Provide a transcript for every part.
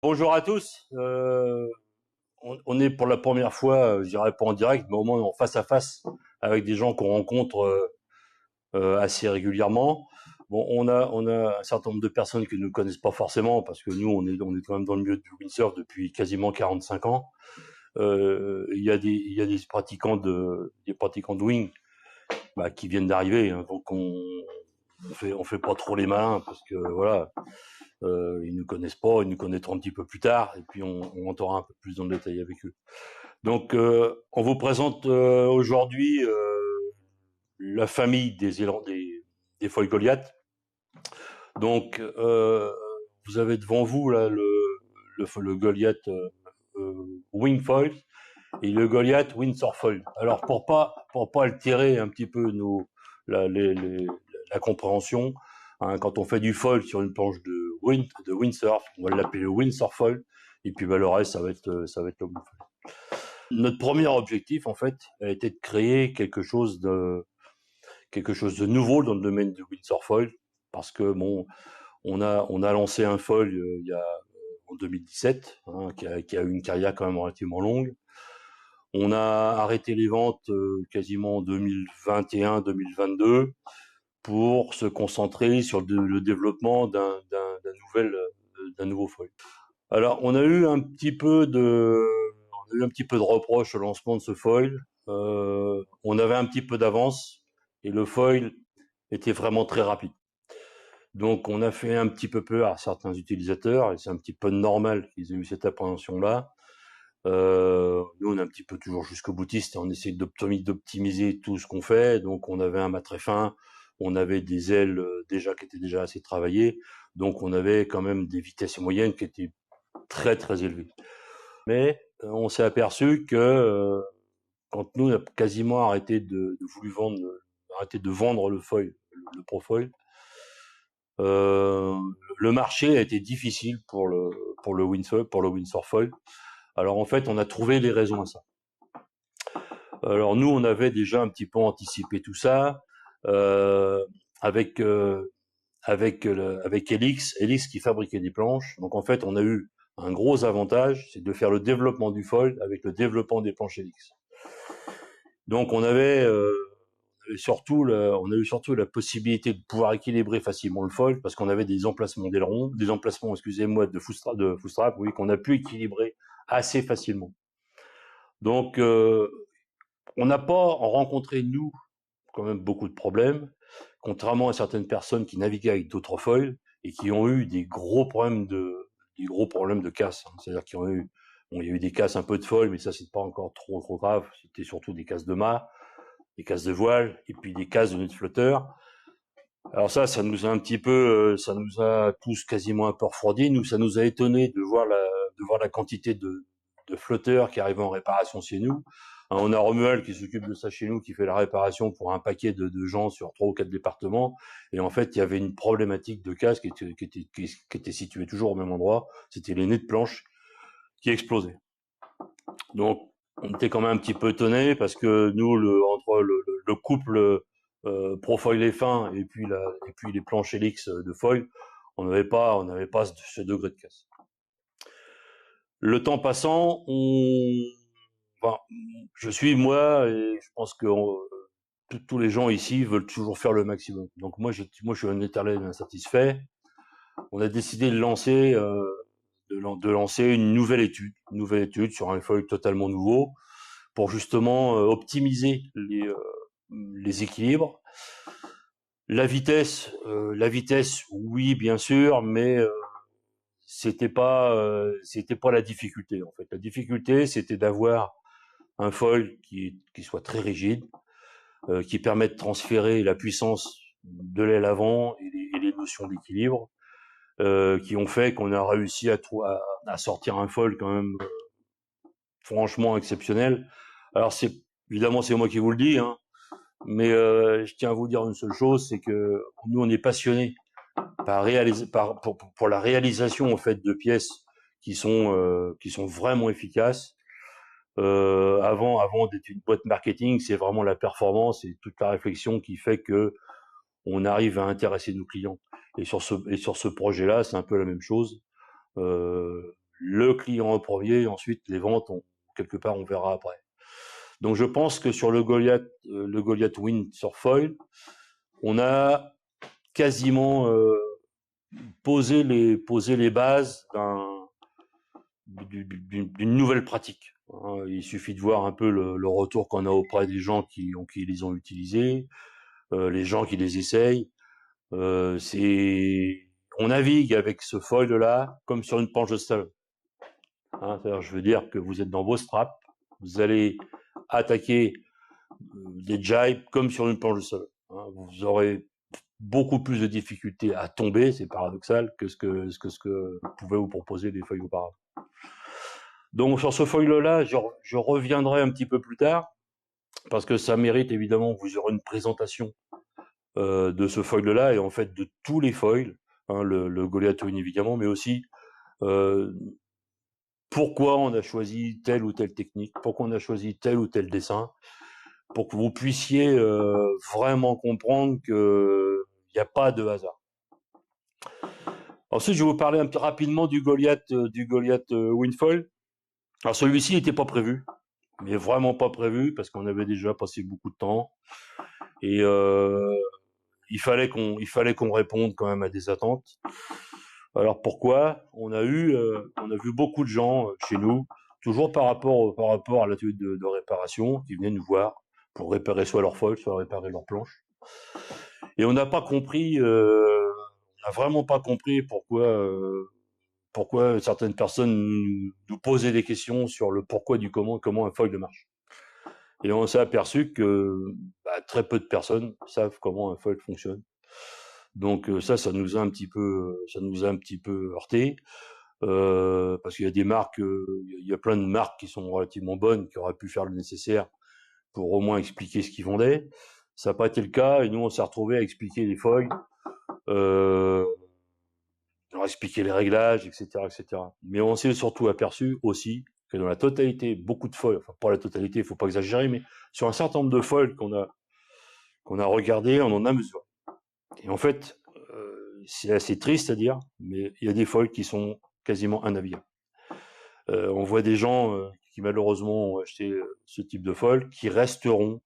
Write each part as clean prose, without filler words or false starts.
Bonjour à tous. On est pour la première fois, je dirais pas en direct, mais au moins en face à face avec des gens qu'on rencontre assez régulièrement. Bon, on a un certain nombre de personnes qui ne nous connaissent pas forcément parce que nous on est quand même dans le milieu du windsurf depuis quasiment 45 ans. Il y a des pratiquants de wing qui viennent d'arriver, hein, donc on fait pas trop les malins parce que voilà. Ils nous connaissent pas, ils nous connaîtront un petit peu plus tard, et puis on entrera un peu plus dans le détail avec eux. Donc, on vous présente aujourd'hui la famille des foils Goliath. Donc, vous avez devant vous là le Goliath Wing Foil et le Goliath Windsor Foil. Alors, pour pas altérer un petit peu la, les- les- la compréhension, hein, quand on fait du foil sur une planche de windsurf, on va l'appeler le Windsor Foil, et puis le reste, ça va être le Wing Foil. Notre premier objectif, en fait, a été de créer quelque chose de nouveau dans le domaine du Windsor Foil, parce que bon, on a lancé un foil il y a en 2017, hein, qui a eu une carrière quand même relativement longue. On a arrêté les ventes quasiment en 2021-2022 pour se concentrer sur le développement d'un nouveau foil. Alors, on a eu un petit peu de reproches au lancement de ce foil. On avait un petit peu d'avance et le foil était vraiment très rapide. Donc, on a fait un petit peu peur à certains utilisateurs et c'est un petit peu normal qu'ils aient eu cette appréhension-là. Nous, on est un petit peu toujours jusqu'au boutiste et on essaie d'optimiser tout ce qu'on fait. Donc, on avait un mât très fin, on avait des ailes qui étaient déjà assez travaillées. Donc, on avait quand même des vitesses moyennes qui étaient très, très élevées. Mais on s'est aperçu que quand nous, on a quasiment arrêté de vendre le foil, le Profoil, euh, le marché a été difficile pour le Windsor Foil. Alors en fait, on a trouvé les raisons à ça. Alors nous, on avait déjà un petit peu anticipé tout ça euh, avec avec Helix qui fabriquait des planches. Donc en fait, on a eu un gros avantage, c'est de faire le développement du foil avec le développement des planches Helix. Donc on a eu surtout la possibilité de pouvoir équilibrer facilement le foil parce qu'on avait des emplacements d'ailerons, des emplacements, excusez-moi, de footstrap, oui, qu'on a pu équilibrer assez facilement. Donc on n'a pas rencontré, nous, quand même beaucoup de problèmes, contrairement à certaines personnes qui naviguaient avec d'autres foils et qui ont eu des gros problèmes de casse, hein. C'est-à-dire il y a eu des casses un peu de foil, mais ça c'est pas encore trop trop grave. C'était surtout des casses de mât, des casses de voile et puis des casses de nœuds de flotteur. Alors ça nous a tous quasiment un peu refroidi. Nous, ça nous a étonné de voir la quantité de flotteurs qui arrivaient en réparation chez nous. Hein, on a Romuald qui s'occupe de ça chez nous, qui fait la réparation pour un paquet de gens sur 3 ou 4 départements. Et en fait, il y avait une problématique de casse qui était située toujours au même endroit. C'était les nez de planche qui explosaient. Donc, on était quand même un petit peu étonnés parce que nous, entre le couple Profoil et fin et puis les planches Helix de foil, on n'avait pas ce degré de casse. Le temps passant, enfin, je suis moi et je pense que tous les gens ici veulent toujours faire le maximum. Donc moi, je suis un éternel insatisfait. On a décidé de lancer une nouvelle étude sur un foil totalement nouveau pour justement optimiser les équilibres. La vitesse, oui, bien sûr, mais c'était pas la difficulté en fait. La difficulté, c'était d'avoir un foil qui soit très rigide, qui permet de transférer la puissance de l'aile avant et les notions d'équilibre, qui ont fait qu'on a réussi à sortir un foil quand même franchement exceptionnel. Alors évidemment c'est moi qui vous le dis, hein, mais je tiens à vous dire une seule chose, c'est que nous on est passionnés pour la réalisation en fait de pièces qui sont vraiment efficaces. Avant d'être une boîte marketing, c'est vraiment la performance et toute la réflexion qui fait que on arrive à intéresser nos clients. Et sur ce projet-là, c'est un peu la même chose. le client en premier, ensuite les ventes, quelque part, on verra après. Donc je pense que sur le Goliath Win sur foil, on a quasiment posé les bases d'une nouvelle pratique. Il suffit de voir un peu le retour qu'on a auprès des gens qui les ont utilisés, les gens qui les essayent. On navigue avec ce foil-là comme sur une planche de slalom. C'est-à-dire, je veux dire que vous êtes dans vos straps, vous allez attaquer des jibes comme sur une planche de slalom. Vous aurez beaucoup plus de difficultés à tomber, c'est paradoxal, que ce que pouvaient vous proposer les feuilles auparavant. Donc sur ce foil-là, je reviendrai un petit peu plus tard, parce que ça mérite évidemment, vous aurez une présentation de ce foil-là, et en fait de tous les foils, le Goliath Win évidemment, mais aussi pourquoi on a choisi telle ou telle technique, pourquoi on a choisi tel ou tel dessin, pour que vous puissiez vraiment comprendre qu'il n'y a pas de hasard. Ensuite, je vais vous parler un petit rapidement du Goliath Windfall. Alors celui-ci n'était pas prévu, mais vraiment pas prévu parce qu'on avait déjà passé beaucoup de temps et il fallait qu'on réponde quand même à des attentes. Alors pourquoi? On a vu beaucoup de gens chez nous, toujours par rapport à l'atelier de réparation, qui venaient nous voir pour réparer soit leur foil, soit réparer leur planche. Et on n'a pas compris, on n'a vraiment pas compris pourquoi certaines personnes nous posaient des questions sur le pourquoi du comment un foil marche. Et on s'est aperçu que très peu de personnes savent comment un foil fonctionne. Donc ça nous a un petit peu heurté, parce qu'il y a des marques, il y a plein de marques qui sont relativement bonnes, qui auraient pu faire le nécessaire pour au moins expliquer ce qu'ils vendaient. Ça n'a pas été le cas, et nous on s'est retrouvés à expliquer les foils, leur expliquer les réglages, etc., etc. Mais on s'est surtout aperçu aussi que dans la totalité, beaucoup de foils, enfin pas la totalité, il faut pas exagérer, mais sur un certain nombre de foils qu'on a regardé, on en a mesuré. Et en fait, c'est assez triste à dire, mais il y a des foils qui sont quasiment innavigables. On voit des gens qui malheureusement ont acheté ce type de foil, qui resteront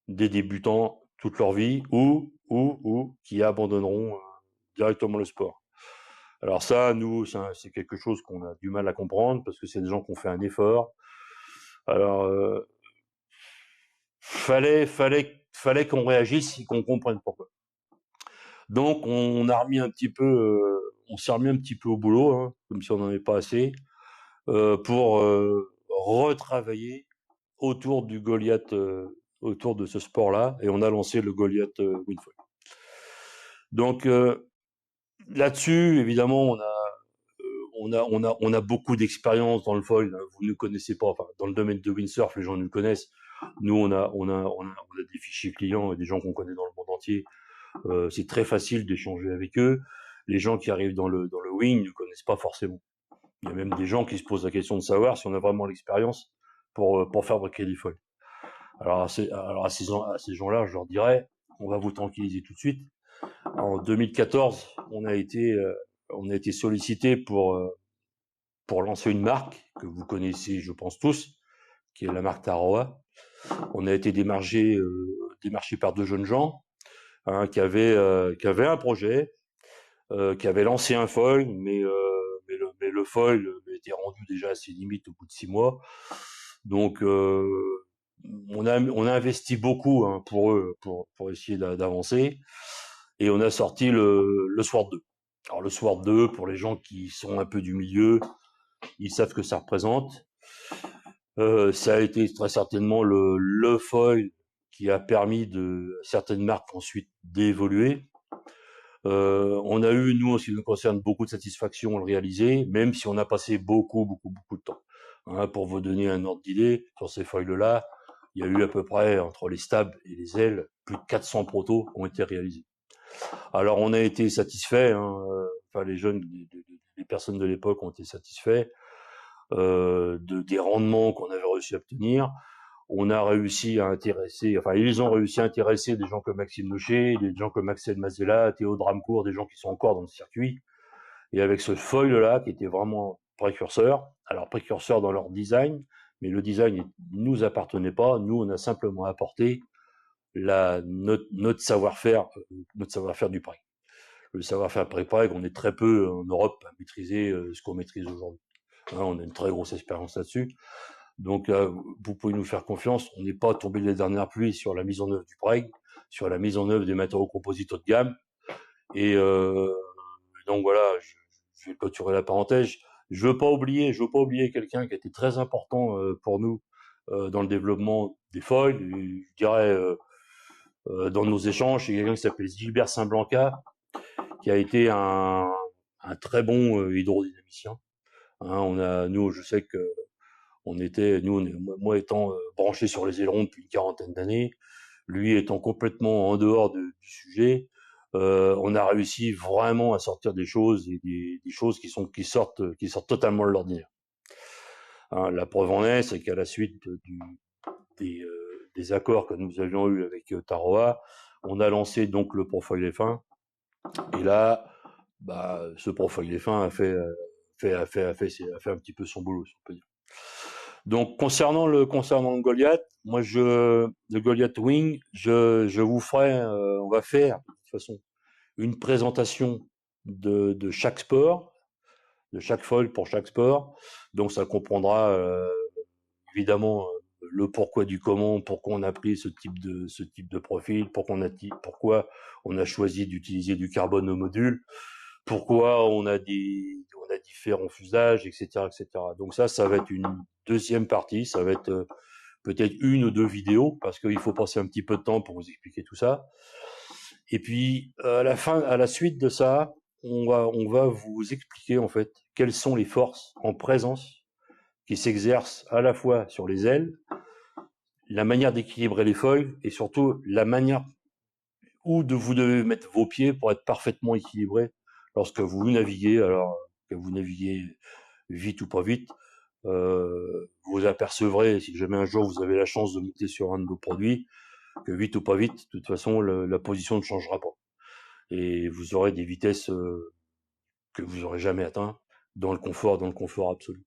des débutants toute leur vie, ou qui abandonneront directement le sport. Alors ça, nous, c'est quelque chose qu'on a du mal à comprendre, parce que c'est des gens qui ont fait un effort. Alors, fallait qu'on réagisse et qu'on comprenne pourquoi. Donc, on a remis un petit peu, on s'est remis un petit peu au boulot, hein, comme si on n'en avait pas assez, pour retravailler autour du Goliath, autour de ce sport-là, et on a lancé le Goliath Windfall. Donc là-dessus, évidemment, on a beaucoup d'expérience dans le foil. Vous ne connaissez pas, enfin, dans le domaine de windsurf, les gens nous connaissent. Nous, on a des fichiers clients et des gens qu'on connaît dans le monde entier. C'est très facile d'échanger avec eux. Les gens qui arrivent dans le wing ne connaissent pas forcément. Il y a même des gens qui se posent la question de savoir si on a vraiment l'expérience pour fabriquer des foils. Alors à ces gens-là, je leur dirais, on va vous tranquilliser tout de suite. En 2014, on a été sollicité pour lancer une marque que vous connaissez, je pense tous, qui est la marque Taroa. On a été démarché par deux jeunes gens, hein, qui avaient un projet, qui avaient lancé un foil, mais le foil était rendu déjà à ses limites au bout de 6 mois. Donc on a investi beaucoup, hein, pour eux, pour essayer d'avancer, et on a sorti le Sword 2. Alors le Sword 2, pour les gens qui sont un peu du milieu, ils savent ce que ça représente. Ça a été très certainement le foil qui a permis de certaines marques ensuite d'évoluer. On a eu, nous, en ce qui nous concerne, beaucoup de satisfaction à le réaliser, même si on a passé beaucoup de temps. Hein, pour vous donner un ordre d'idée, sur ces foils-là, il y a eu à peu près, entre les stabs et les ailes, plus de 400 protos ont été réalisés. Alors on a été satisfaits, hein, enfin les personnes de l'époque ont été satisfaits des rendements qu'on avait réussi à obtenir. On a réussi à intéresser, enfin ils ont réussi à intéresser des gens comme Maxime Nocher, des gens comme Axel Mazella, Théo Dramcourt, des gens qui sont encore dans le circuit. Et avec ce foil-là, qui était vraiment précurseurs. Alors précurseurs dans leur design, mais le design ne nous appartenait pas. Nous, on a simplement apporté notre savoir-faire du prêt. Le savoir-faire pré-preg, on est très peu en Europe à maîtriser ce qu'on maîtrise aujourd'hui. Hein, on a une très grosse expérience là-dessus. Donc, vous pouvez nous faire confiance. On n'est pas tombé les dernières pluies sur la mise en œuvre du preg, sur la mise en œuvre des matériaux composites haut de gamme. Et donc voilà, je vais clôturer la parenthèse. Je veux pas oublier quelqu'un qui a été très important pour nous dans le développement des foils. Je dirais dans nos échanges, c'est quelqu'un qui s'appelle Gilbert Saint-Blanca, qui a été un très bon hydrodynamicien. Hein, nous, je sais que moi étant branché sur les ailerons depuis une quarantaine d'années, lui étant complètement en dehors du sujet, on a réussi vraiment à sortir des choses et des choses qui sortent totalement de l'ordinaire. Hein, la preuve en est, c'est qu'à la suite des accords que nous avions eus avec Taroa, on a lancé donc le Profoil F1. Et là, ce Profoil F1 a fait un petit peu son boulot, si on peut dire. Donc concernant le Goliath, le Goliath Wing, je vous ferai, on va faire de toute façon une présentation de chaque sport, de chaque foil pour chaque sport. Donc ça comprendra évidemment le pourquoi du comment, pourquoi on a pris ce type de profil, pourquoi on a choisi d'utiliser du carbone au module, pourquoi on a différents fusages, etc., etc. Donc ça va être une deuxième partie, ça va être peut-être une ou deux vidéos, parce qu'il faut passer un petit peu de temps pour vous expliquer tout ça. Et puis à la suite de ça, on va vous expliquer en fait quelles sont les forces en présence qui s'exercent à la fois sur les ailes, la manière d'équilibrer les foils et surtout la manière où vous devez mettre vos pieds pour être parfaitement équilibré lorsque vous naviguez. Alors que vous naviguez vite ou pas vite, vous apercevrez, si jamais un jour vous avez la chance de monter sur un de nos produits, que vite ou pas vite, de toute façon, la position ne changera pas. Et vous aurez des vitesses que vous n'aurez jamais atteint dans le confort absolu.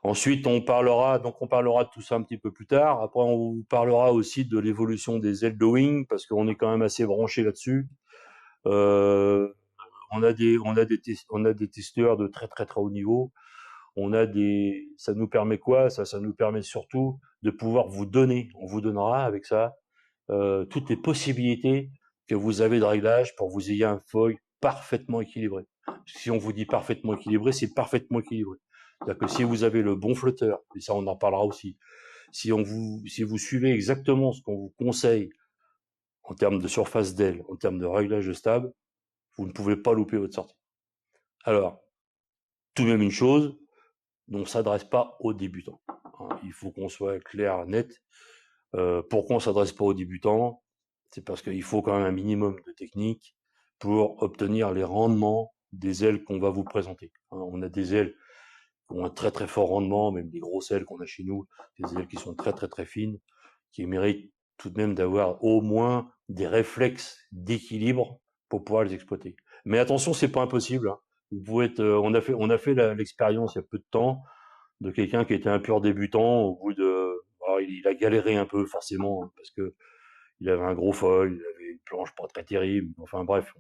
Ensuite, on parlera de tout ça un petit peu plus tard. Après, on vous parlera aussi de l'évolution des ailes de wing, parce qu'on est quand même assez branché là-dessus. On a des testeurs de très très très haut niveau. Ça nous permet quoi? Ça nous permet surtout de pouvoir on vous donnera avec ça toutes les possibilités que vous avez de réglage pour que vous ayez un foil parfaitement équilibré. Si on vous dit parfaitement équilibré, c'est parfaitement équilibré. C'est-à-dire que si vous avez le bon flotteur, et ça on en parlera aussi, si vous suivez exactement ce qu'on vous conseille en termes de surface d'aile, en termes de réglage stable, vous ne pouvez pas louper votre sortie. Alors, tout de même une chose, on ne s'adresse pas aux débutants. Il faut qu'on soit clair, net. Pourquoi on ne s'adresse pas aux débutants? C'est parce qu'il faut quand même un minimum de technique pour obtenir les rendements des ailes qu'on va vous présenter. On a des ailes qui ont un très très fort rendement, même des grosses ailes qu'on a chez nous, des ailes qui sont très très très fines, qui méritent tout de même d'avoir au moins des réflexes d'équilibre pour pouvoir les exploiter. Mais attention, c'est pas impossible. Vous pouvez être, on a fait l'expérience il y a peu de temps de quelqu'un qui était un pur débutant. Au bout de, il a galéré un peu forcément parce que il avait un gros foil, il avait une planche pas très terrible. Enfin bref,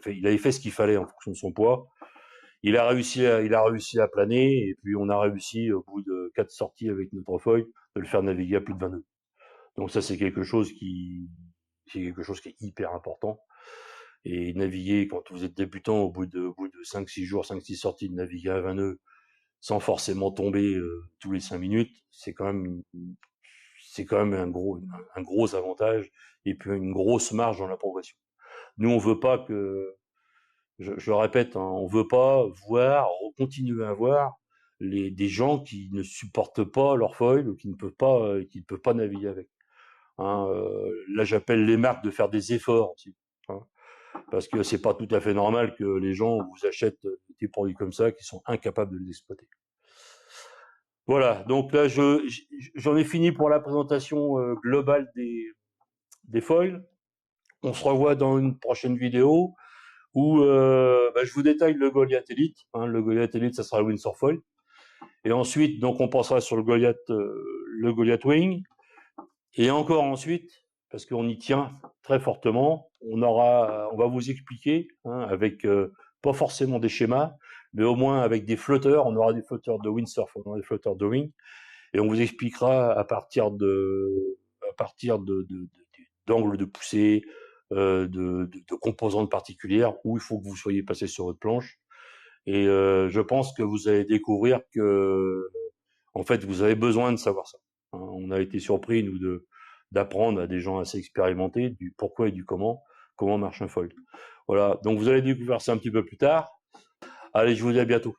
il avait fait ce qu'il fallait en fonction de son poids. Il a réussi à planer et puis on a réussi au bout de 4 sorties avec notre foil de le faire naviguer à plus de 20 nœuds. Donc ça c'est quelque chose qui est hyper important. Et naviguer quand vous êtes débutant au bout de 5-6 jours, 5-6 sorties de naviguer à 20 nœuds sans forcément tomber tous les 5 minutes, c'est quand même un gros avantage et puis une grosse marge dans la progression. Nous, on veut pas que, je le répète, on veut pas continuer à voir des gens qui ne supportent pas leur foil ou qui ne peuvent pas naviguer avec. Là, j'appelle les marques de faire des efforts aussi, parce que c'est pas tout à fait normal que les gens vous achètent des produits comme ça qui sont incapables de les exploiter. Voilà, donc là j'en ai fini pour la présentation globale des foils. On se revoit dans une prochaine vidéo où je vous détaille le Goliath Elite. Hein, le Goliath Elite, ça sera le Windsor Foil. Et ensuite, donc, on passera sur le Goliath Wing. Et encore ensuite, parce qu'on y tient très fortement, on va vous expliquer, hein, avec pas forcément des schémas, mais au moins avec des flotteurs. On aura des flotteurs de windsurf, on aura des flotteurs de wing, et on vous expliquera à partir d'angles de poussée, de composantes particulières où il faut que vous soyez passé sur votre planche. Et je pense que vous allez découvrir que, en fait, vous avez besoin de savoir ça. Hein, on a été surpris, nous, d'apprendre à des gens assez expérimentés du pourquoi et du comment marche un fold. Voilà, donc vous allez découvrir ça un petit peu plus tard. Allez, je vous dis à bientôt.